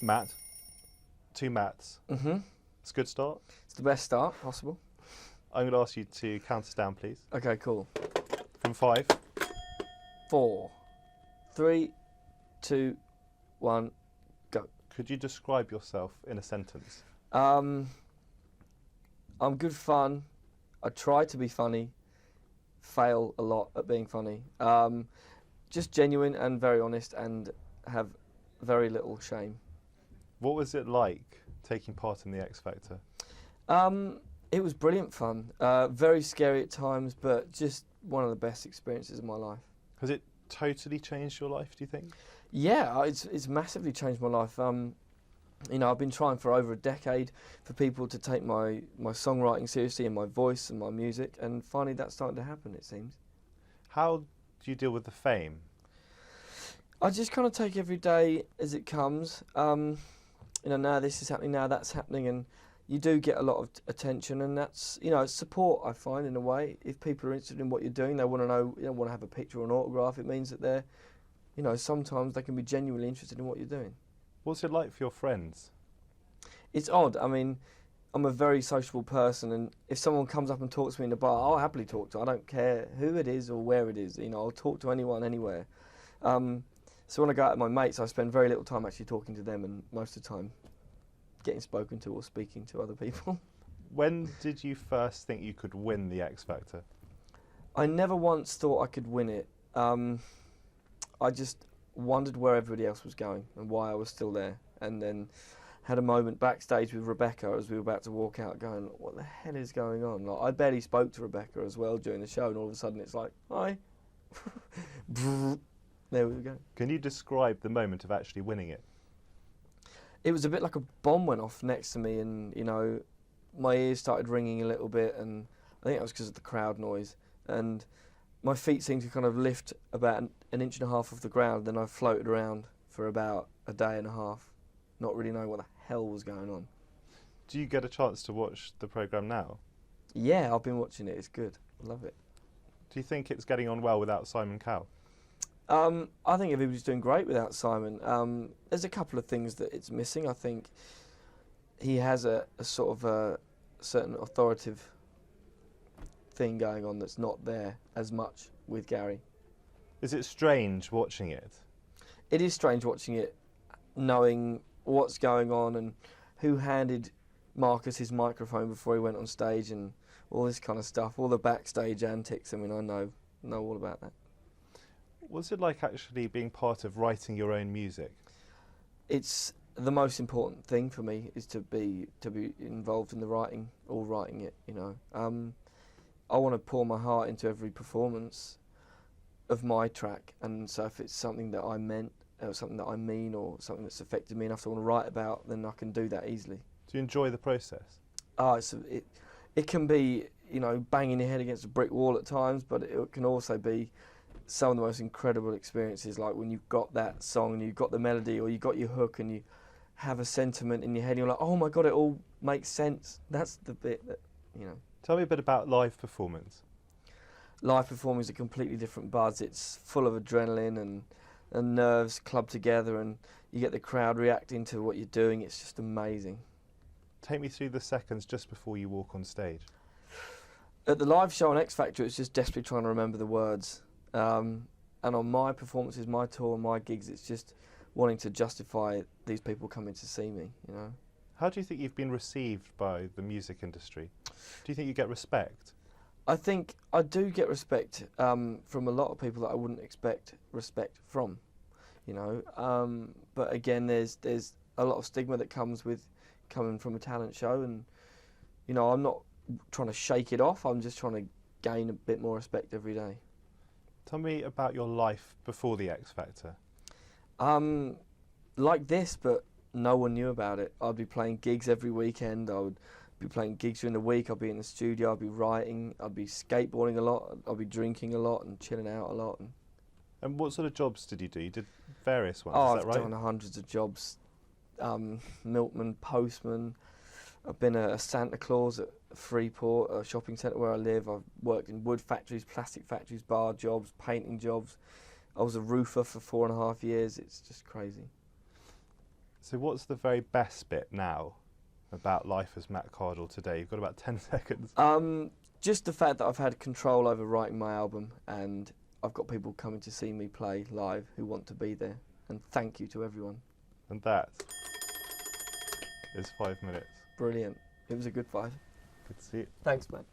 Matt, two Matts. Mm-hmm. It's a good start. It's the best start possible. I'm going to ask you to count us down, please. Okay, cool. From 5. 4, 3, 2, 1, go. Could you describe yourself in a sentence? I'm good fun. I try to be funny. Fail a lot at being funny. Just genuine and very honest and have very little shame. What was it like taking part in the X Factor? It was brilliant fun. Very scary at times, but just one of the best experiences of my life. Has it totally changed your life, do you think? Yeah, it's massively changed my life. You know, I've been trying for over a decade for people to take my songwriting seriously and my voice and my music, and finally that's starting to happen, it seems. How do you deal with the fame? I just kind of take every day as it comes. You know, now this is happening, now that's happening, and you do get a lot of attention, and that's, you know, it's support, I find, in a way. If people are interested in what you're doing, they want to know, you know, want to have a picture or an autograph, it means that they're, you know, sometimes they can be genuinely interested in what you're doing. What's it like for your friends? It's odd. I mean, I'm a very sociable person, and if someone comes up and talks to me in the bar, I'll happily talk to. I don't care who it is or where it is. You know, I'll talk to anyone, anywhere. So when I go out with my mates, I spend very little time actually talking to them, and most of the time getting spoken to or speaking to other people. When did you first think you could win the X Factor? I never once thought I could win it. I just wondered where everybody else was going and why I was still there, and then had a moment backstage with Rebecca as we were about to walk out going, what the hell is going on? Like, I barely spoke to Rebecca as well during the show, and all of a sudden it's like, hi. There we go. Can you describe the moment of actually winning it? It was a bit like a bomb went off next to me, and, you know, my ears started ringing a little bit, and I think that was because of the crowd noise, and my feet seemed to kind of lift about an inch and a half off the ground. Then I floated around for about a day and a half, not really knowing what the hell was going on. Do you get a chance to watch the programme now? Yeah, I've been watching it. It's good. I love it. Do you think it's getting on well without Simon Cowell? I think everybody's doing great without Simon. There's a couple of things that it's missing. I think he has a sort of a certain authoritative thing going on that's not there as much with Gary. Is it strange watching it? It is strange watching it, knowing what's going on and who handed Marcus his microphone before he went on stage and all this kind of stuff, all the backstage antics. I mean, I know all about that. What's it like actually being part of writing your own music? It's the most important thing for me, is to be involved in the writing or writing it, you know. I want to pour my heart into every performance of my track, and so if it's something that I meant, or something that I mean, or something that's affected me enough to want to write about, then I can do that easily. Do you enjoy the process? It can be, you know, banging your head against a brick wall at times, but it can also be some of the most incredible experiences, like when you've got that song and you've got the melody or you've got your hook and you have a sentiment in your head and you're like, oh my God, it all makes sense. That's the bit that, you know. Tell me a bit about live performance. Live performing is a completely different buzz. It's full of adrenaline and nerves clubbed together, and you get the crowd reacting to what you're doing. It's just amazing. Take me through the seconds just before you walk on stage. At the live show on X Factor, it's just desperately trying to remember the words. And on my performances, my tour, my gigs, it's just wanting to justify these people coming to see me, you know. How do you think you've been received by the music industry? Do you think you get respect? I think I do get respect from a lot of people that I wouldn't expect respect from, you know. But again, there's a lot of stigma that comes with coming from a talent show, and, you know, I'm not trying to shake it off. I'm just trying to gain a bit more respect every day. Tell me about your life before the X Factor. Like this, but no one knew about it. I'd be playing gigs every weekend. I would be playing gigs during the week. I'd be in the studio. I'd be writing. I'd be skateboarding a lot. I'd be drinking a lot and chilling out a lot. And what sort of jobs did you do? You did various ones, Oh, is that right? I've done hundreds of jobs. Milkman, postman. I've been a Santa Claus at Freeport, a shopping centre where I live. I've worked in wood factories, plastic factories, bar jobs, painting jobs. I was a roofer for 4.5 years. It's just crazy. So what's the very best bit now about life as Matt Cardle today? You've got about 10 seconds. Just the fact that I've had control over writing my album, and I've got people coming to see me play live who want to be there. And thank you to everyone. And that is 5 minutes. Brilliant. It was a good 5. Good to see you. Thanks, man.